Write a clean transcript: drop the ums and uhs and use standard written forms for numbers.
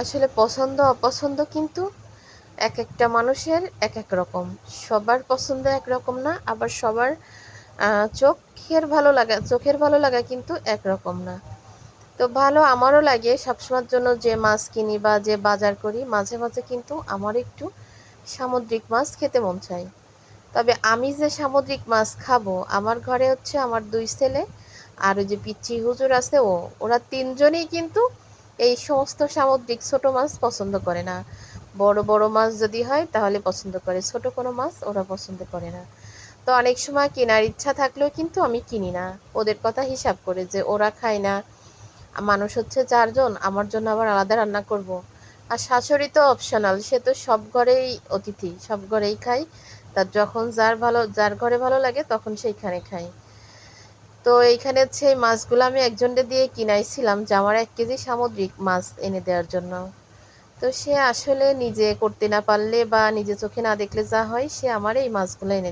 আসলে পছন্দ অপছন্দ কিন্তু এক একটা মানুষের এক এক রকম। সবার পছন্দ একরকম না, আবার সবার চোখের ভালো লাগা কিন্তু একরকম না। তো ভালো আমারও লাগে সবসময়ের জন্য যে মাছ কিনি বা যে বাজার করি, মাঝে মাঝে কিন্তু আমার একটু সামুদ্রিক মাছ খেতে মন চায়। তবে আমি যে সামুদ্রিক মাছ খাবো, আমার ঘরে হচ্ছে আমার ২ ছেলে আর ওই যে পিচ্চি হুজুর আছে ওরা ৩ জনই কিন্তু এই সমস্ত সামুদ্রিক ছোট মাছ পছন্দ করে না। বড় বড় মাছ যদি হয় তাহলে পছন্দ করে, ছোট কোনো মাছ ওরা পছন্দ করে না। তো অনেক সময় কেনার ইচ্ছা থাকলেও কিন্তু আমি কিনি না, ওদের কথা হিসাব করে যে ওরা খায় না, মানুষ হচ্ছে ৪ জন, আমার জন্য আবার আলাদা রান্না করব। আর শাশুড়ি তো অপশনাল, সে তো সব ঘরেই অতিথি, সব ঘরেই খায়। তার যখন যার ঘরে ভালো লাগে তখন সেইখানে খায়। তো এইখানে হচ্ছে এই মাছগুলো আমি একজনকে দিয়ে কিনাইছিলাম যে আমার ১ কেজি সামুদ্রিক মাছ এনে দেওয়ার জন্য। তো সে আসলে নিজে করতে না পারলে বা নিজে চোখে না দেখলে যা হয়, সে আমার এই মাছগুলো এনে